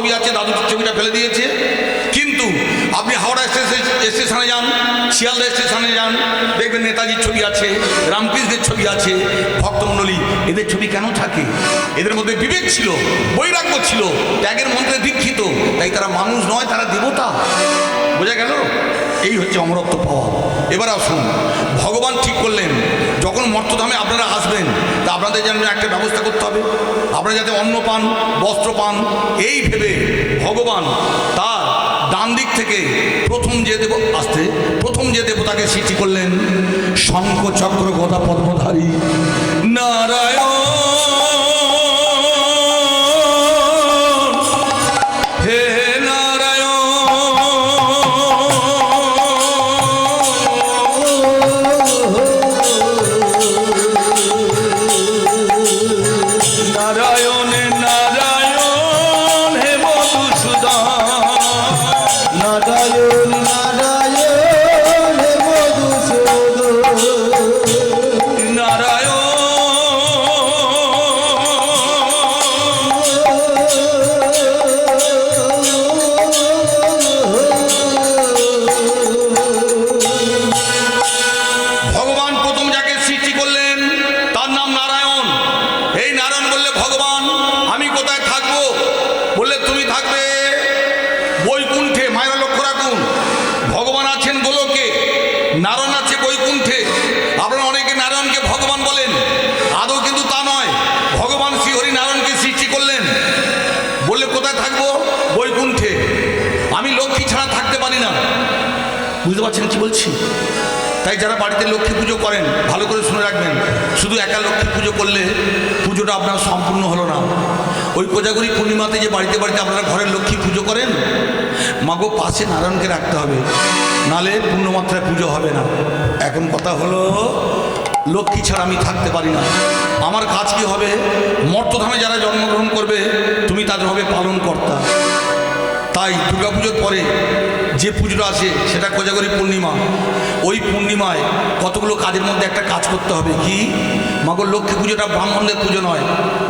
ছবি আছে, দাদু ছবিটা ফেলে দিয়েছে। কিন্তু আপনি হাওড়া স্টেশনে যান, শিয়ালদা স্টেশনে যান, দেখবেন নেতাজির ছবি আছে, রামকৃষ্ণের ছবি আছে। ভক্তমণ্ডলী, এদের ছবি কেন থাকে? এদের মধ্যে বিবেক ছিল, বৈরাগ্য ছিল, ত্যাগের মন্ত্রে দীক্ষিত, তাই তারা মানুষ নয়, তারা দেবতা। বোঝা গেল? এই হচ্ছে অমরত্ব পাওয়া। এবার আসুন, ভগবান ঠিক করলেন যখন মর্তধামে আপনারা আসবেন, তা আপনাদের জন্য একটা ব্যবস্থা করতে হবে। আপনারা যাতে অন্ন পান, বস্ত্র পান, এই ভেবে ভগবান তার ডান দিক থেকে প্রথম যে দেবতাকে সৃষ্টি করলেন, শঙ্খ চক্র গদা পদ্মধারী নারায়ণ। বুঝতে পারছেন কি বলছি? তাই যারা বাড়িতে লক্ষ্মী পুজো করেন, ভালো করে শুনে রাখবেন, শুধু একা লক্ষ্মী পুজো করলে পুজোটা আপনার সম্পূর্ণ হলো না। ওই কোজাগরী পূর্ণিমাতে যে বাড়িতে বাড়িতে আপনারা ঘরের লক্ষ্মী পুজো করেন, মাগো পাশে নারায়ণকে রাখতে হবে, নালে পূর্ণমাত্রায় পুজো হবে না। এখন কথা হলো, লক্ষ্মী ছাড়া আমি থাকতে পারি না। আমার কাজ কি হবে? মর্তধামে যারা জন্মগ্রহণ করবে, তুমি তাদের হবে পালন কর্তা। তাই দুর্গাপুজোর পরে যে পুজোটা আছে সেটা কোজাগরী পূর্ণিমা। ওই পূর্ণিমায় কতগুলো কাজের মধ্যে একটা কাজ করতে হবে। কি? মাগো লক্ষ্মী পুজোটা ব্রাহ্মণদের পুজো নয়,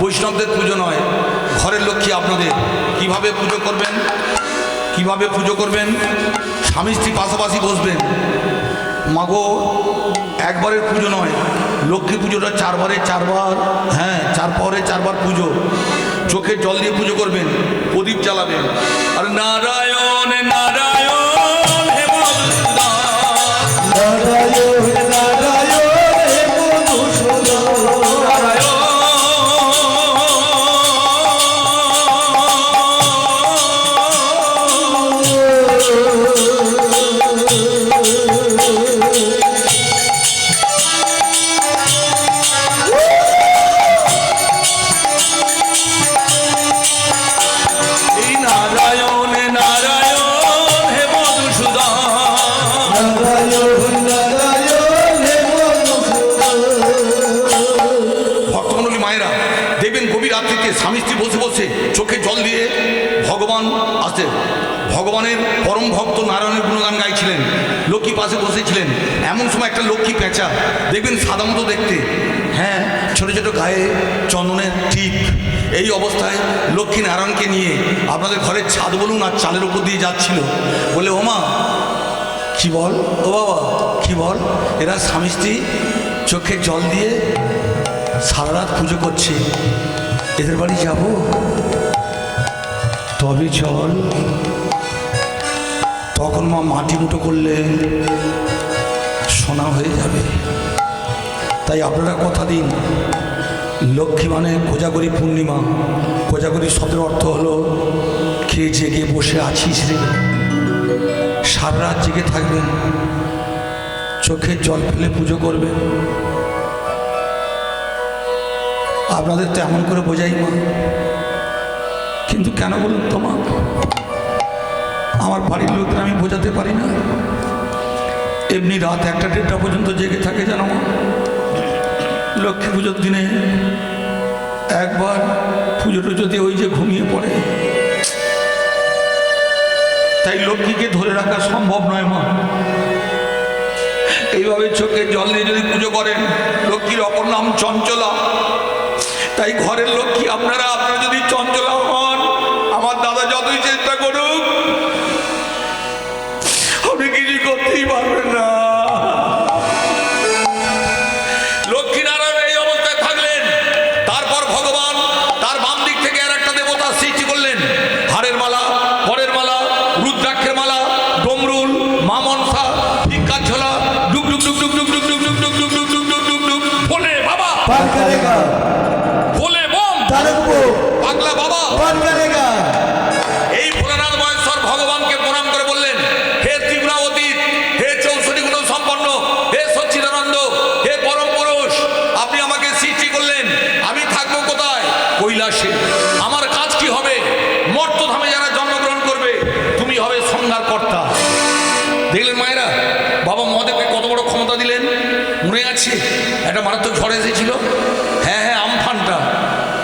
বৈষ্ণবদের পুজো নয়, ঘরের লক্ষ্মী আপনাদের। কিভাবে পুজো করবেন? কিভাবে পুজো করবেন? স্বামী স্ত্রী পাশাপাশি বসবেন। মাগো একবারের পুজো নয়, লক্ষ্মী পুজোটা 4 বারে 4 বার, হ্যাঁ 4 পরে 4 বার পুজো। চোখে জল দিয়ে পুজো করবেন, প্রদীপ জ্বালাবেন, আর নারায়ণ নারায়ণ হে মধুসূদন, নারায়ণ নারায়ণ হে মধুসূদন, নারায়ণ। স্বামী স্ত্রী বসে বসে চোখে জল দিয়ে ভগবান আসে। ভগবানের পরম ভক্ত নারায়ণের গুণগান গাইছিলেন, লক্ষ্মী পাশে বসেছিলেন। এমন সময় একটা লক্ষ্মী পেঁচা, দেখবেন সাদা মতো দেখতে, হ্যাঁ ছোটো ছোটো গায়ে চন্দনের টিপ, এই অবস্থায় লক্ষ্মী নারায়ণকে নিয়ে আপনাদের ঘরের ছাদ বলুন আর চালের উপর দিয়ে যাচ্ছিল। বলে, ও মা কী বল, ও বাবা কী বল, এরা স্বামী স্ত্রী চোখে জল দিয়ে সারা রাত পুজো করছে, এদের বাড়ি যাব, তবে চল। তখন মা মাটি মুঠো করলে সোনা হয়ে যাবে। তাই আপনারা কথা দিন, লক্ষ্মী মানে কোজাগরী পূর্ণিমা। কোজাগরী শব্দের অর্থ হলো খেয়ে জেগে বসে আছিস রে, সারা রাত জেগে থাকবেন, চোখের জল ফেলে পুজো করবেন। আপনাদের তো এমন করে বোঝাই মা, কিন্তু কেন বলুন তো মা, আমার বাড়ির লোকদের আমি বোঝাতে পারি না। এমনি রাত 1টা-1:30 পর্যন্ত জেগে থাকে জানো মা। লক্ষ্মী পুজোর দিনে একবার পুজো টুজো দিয়ে ওই যে ঘুমিয়ে পড়ে। তাই লক্ষ্মীকে ধরে রাখা সম্ভব নয় মা। এইভাবে চোখে জল দিয়ে যদি পুজো করেন, লক্ষ্মীর অপর নাম চঞ্চলা। তাই ঘরের লক্ষ্মী আপনারা যদি চঞ্চলা হন, আমার দাদা আপনারা যতই চেষ্টা করুক আপনি কিছু করতেই পারবেন না। লক্ষ্মীনারায়ণ এই অবস্থায় থাকলেন। তারপর ভগবান তার বাম দিক থেকে আর একটা দেবতা সৃষ্টি করলেন। হাড়ের মালা, পরের মালা, রুদ্রাক্ষের মালা, ডমরুল, মা মনসা, ভিক্ষার ঝোলা, ডুক ডুক ডুক ডুক ডুক ডুক ডুক ডুক ডুক ডুক ডুক ডুক ডুক ডুক ডুক ডুক বলে বাবা বলে বম পাগলা বাবা। এই ভোলানাথ মহেশ্বর ভগবানকে প্রণাম করে বললেন, হে ত্রিপুরাবতী, হে 64 গুণ সম্পন্ন, হে সচ্চিদানন্দ, হে পরম পুরুষ, আপনি আমাকে সৃষ্টি করলেন। আমি থাকবো কোথায়? কৈলাসে। আমার কাজ কি হবে? মর্তধামে যারা জন্মগ্রহণ করবে তুমি হবে সংহার কর্তা। দেখলেন মায়েরা, বাবা মহাদেবকে কত বড় ক্ষমতা দিলেন। মনে আছে একটা মারাত্মক ঝড় এসেছিল? হ্যাঁ, আমফানটা।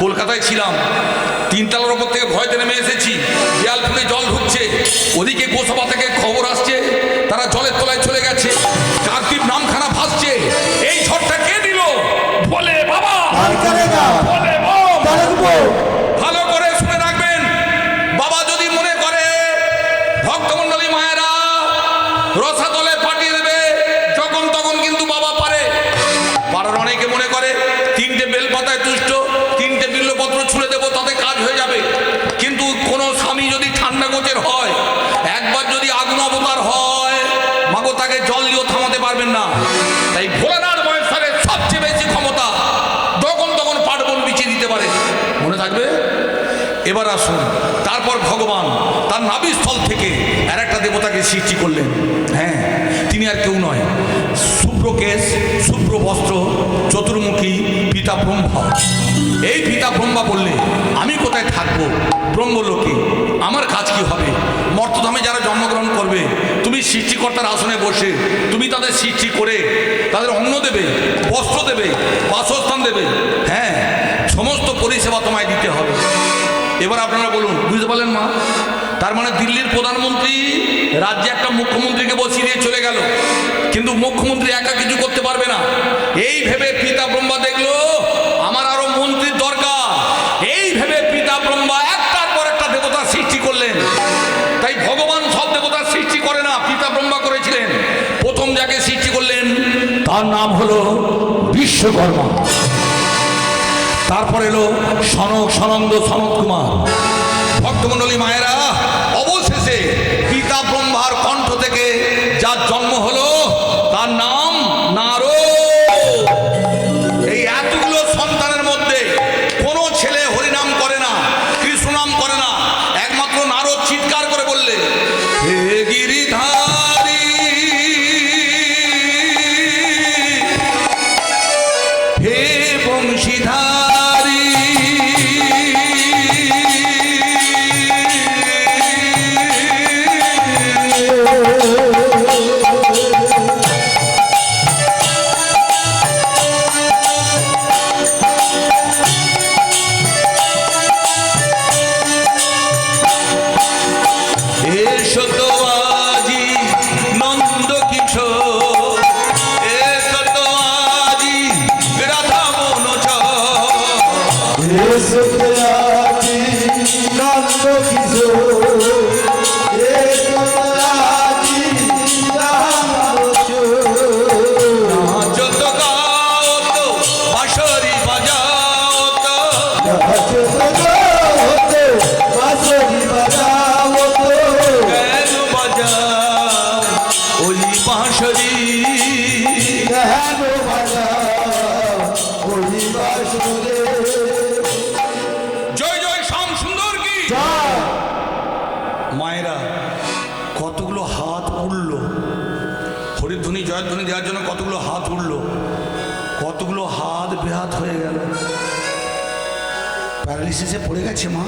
কলকাতায় ছিলাম, 3 তলার ওপর থেকে ভয়তে নেমে এসেছি। দেয়াল ফুলে জল ঢুকছে, ওদিকে গোসভা থেকে খবর আসছে তারা জলের তলায় চলে গেছে, কাকদ্বীপ নামখানা ভাসছে। এই ঝড়টা কে দিল? বলে বাবা বলে ভালো করে শুনে রাখবেন। বাবা যদি মনে করে ভক্তমণ্ডলী মায়েরা রসাতলে পাঠিয়ে দেবে যখন তখন কিন্তু বাবা পারে। পাড়ার অনেকে মনে করে 3টে বেলপাতায় তুষ্ট, 3টে বিল্লপত্র ছুঁড়ে দেবো তাতে কাজ হয়ে যাবে। কিন্তু কোনো স্বামী যদি ঠান্ডা গোচের হয়, একবার যদি আগুন অবতার হয়, মাগো তাকে জল দিয়েও থামাতে পারবেন না। তাই ভোলানাথ মহেশ্বরের সবচেয়ে বেশি ক্ষমতা, যখন তখন পার্বণ বিছিয়ে দিতে পারে। মনে থাকবে? এবার আসুন, তারপর ভগবান তার নাভিস্থল থেকে আর একটা দেবতাকে সৃষ্টি করলেন। হ্যাঁ, তিনি আর কেউ নয়, শুভ্র কেশ, শুভ্র বস্ত্র, চতুর্মুখী পিতা ব্রহ্মা। এই পিতা ব্রহ্মা বললে আমি কোথায় থাকবো? ব্রহ্মলোকে। আমার কাজ কি হবে? মর্তধামে যারা জন্মগ্রহণ করবে তুমি সৃষ্টিকর্তার আসনে বসে তুমি তাদের সৃষ্টি করে তাদের অন্ন দেবে, বস্ত্র দেবে, বাসস্থান দেবে। হ্যাঁ, সমস্ত পরিষেবা তোমায় দিতে হবে। এবার আপনারা বলুন, বুঝতে পারলেন মা? তার মানে দিল্লির প্রধানমন্ত্রী রাজ্যে একটা মুখ্যমন্ত্রীকে বসিয়ে দিয়ে চলে গেল, কিন্তু মুখ্যমন্ত্রী একা কিছু করতে পারবে না। এই ভেবে পিতা ব্রহ্মা দেখলো আমার আরো মন্ত্রীর দরকার। এই ভেবে পিতা ব্রহ্মা একটার পর একটা দেবতা সৃষ্টি করলেন। তাই ভগবান সব দেবতার সৃষ্টি করে না, পিতা ব্রহ্মা করেছিলেন। প্রথম যাকে সৃষ্টি করলেন তার নাম হলো বিশ্বকর্মা। তারপর এলো সনক, সনন্দ, সনত কুমার। ভক্তমণ্ডলী মায়েরা, অবশেষে পিতা ব্রহ্মার কণ্ঠ থেকে যার জন্ম হলো তার নাম নারদ। এই এতগুলো সন্তানের মধ্যে কোনো ছেলে হরিনাম করে না, কৃষ্ণ নাম করে না। একমাত্র নারদ চিৎকার করে বললে, হে গিরিধারী, হে বংশীধারী, মায়েরা কতগুলো হাত উঠল, হরিধ্বনি জয়ধ্বনি দেওয়ার জন্য কতগুলো হাত উঠল, কতগুলো হাত বেহাত হয়ে গেল, প্যারালিসিসে পড়ে গেছে মা।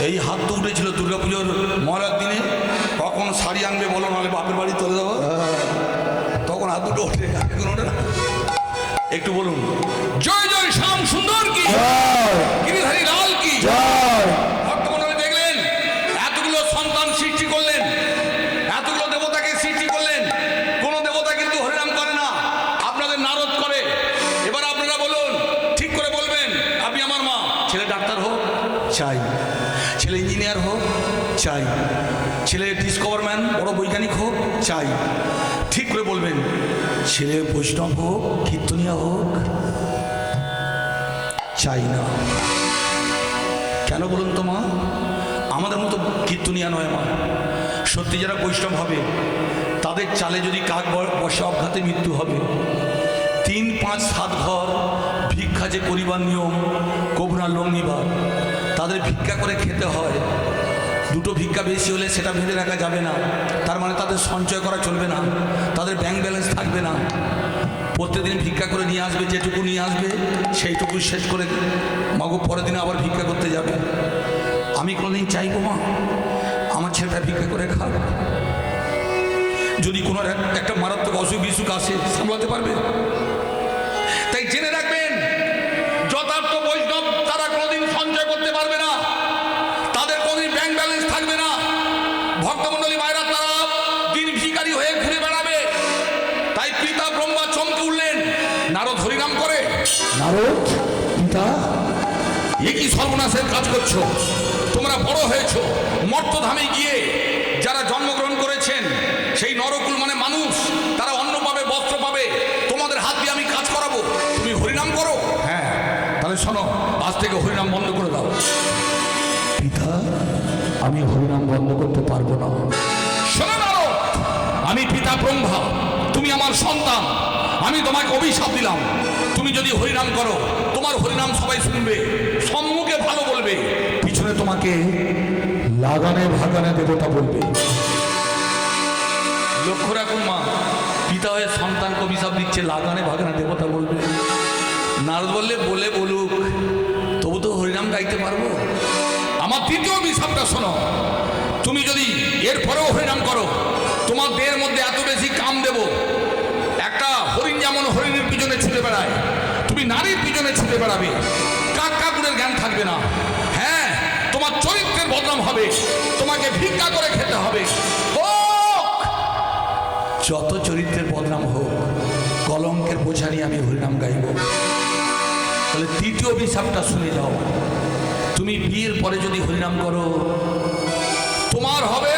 এই হাত তো উঠেছিল দুর্গাপুজোর মহারাজ দিনে, কখন শাড়ি আনবে বলো, নাহলে বাপের বাড়ি চলে যাবো, তখন হাত দুটো ওঠে, এখন ওঠে না। একটু বলুন, জয় জয় শ্যাম সুন্দর কি, গিরিধারী লাল কি। ভক্তমণ্ডলী দেখলেন এতগুলো সন্তান সৃষ্টি করলেন, এতগুলো দেবতাকে সৃষ্টি করলেন, কোন দেবতা কিন্তু হরিনাম করে না, আপনাদের নারদ করে। এবার আপনারা বলুন, ঠিক করে বলবেন, আপনি আমার মা, ছেলে ডাক্তার হোক চাই, ছেলে ছেলে ইঞ্জিনিয়ার হোক, চাই। ছেলে ডিসকভারম্যান, বড় বৈজ্ঞানিক হোক, চাই। ঠিক করে বলবেন, ছেলে বৈষ্ণব হোক, কীর্তনিয়া হোক, চাই না। কেন বলুন তো মা? আমাদের মতো কীর্তনিয়া নয় মা। সত্যি যারা বৈষ্ণব হবে তাদের চালে যদি কাক বসে অজ্ঞাতে মৃত্যু হবে। 3, 5, 7 ঘর ভিক্ষা যে করিবার নিয়ম, কোবরা লগ্নিবার, তাদের ভিক্ষা করে খেতে হয়। 2টো ভিক্ষা বেশি হলে সেটা ভেবে রাখা যাবে না, তার মানে তাদের সঞ্চয় করা চলবে না, তাদের ব্যাংক ব্যালেন্স থাকবে না। প্রত্যেকদিন ভিক্ষা করে নিয়ে আসবে, যেটুকু নিয়ে আসবে সেইটুকু শেষ করে মাগো পরের দিনে আবার ভিক্ষা করতে যাবে। আমি কোনোদিন চাইবো মা আমার ছেলেটা ভিক্ষা করে খাক? যদি কোনো একটা মারাত্মক অসুখ বিসুখ আসে সামলাতে পারবে? তাই জেনে রাখবেন, যথার্থ বৈষ্ণব তারা কোনোদিন সঞ্চয় করতে পারবে না, তাদের কোনোদিন ব্যাংক ব্যালেন্স থাকবে না। ভক্তমণ্ডলী মায়েরা, তারা দিন ভিখারি হয়ে ঘুরে বেড়াবে। তাই পিতা ব্রহ্মা চমকে উঠলেন, নারদ হরিনাম করে। নারদ, পিতা, এ কি সর্বনাশের কাজ করছো? তোমরা বড় হয়েছ, মর্তধামে গিয়ে যারা জন্মগ্রহণ করেছেন সেই নরকুল মানে মানুষ, তারা অন্ন পাবে, বস্ত্র পাবে, তোমাদের হাত দিয়ে আমি কাজ করাবো, তুমি হরিনাম করো। হ্যাঁ, তাহলে শোনো, আজ থেকে হরিনাম বন্ধ করে দাও। পিতা, আমি হরিনাম বন্ধ করতে পারবো না। শোনো নারদ, আমি পিতা ব্রহ্মা, তুমি আমার সন্তান, আমি তোমাকে অভিশাপ দিলাম। তুমি যদি হরিনাম করো, তোমার হরিনাম সবাই শুনবে, সম্মুখে ভালো বলবে, পিছনে তোমাকে লাগানে ভাগানে দেবতা বলবে। লক্ষ্য রাখুন মা, পিতা হয়ে সন্তানকে অভিশাপ দিচ্ছে, লাগানে ভাগানে দেবতা বলবে। নারদ বললে বলে বলুক, তবু তো হরিনাম গাইতে পারবো। আমার দ্বিতীয় অভিশাপটা শোনো, তুমি যদি এরপরেও হরিনাম করো, তোমার দেহের মধ্যে এত বেশি কাম দেব, একটা হরিণ যেমন হরিণের পিছনে ছুটে বেড়ায়, তুমি নারীর পিছনে ছুটে বেড়াবে, কাক কাকুরের জ্ঞান থাকবে না। হ্যাঁ, তোমার চরিত্রের বদনাম হবে, তোমাকে ভিক্ষা করে খেতে হবে। যত চরিত্রের বদনাম হোক, কলঙ্কের বোঝা নিয়ে আমি হরিনাম গাইব। তাহলে তৃতীয় অভিশাপটা শুনে যাও, তুমি বিয়ের পরে যদি হরিনাম করো, তোমার হবে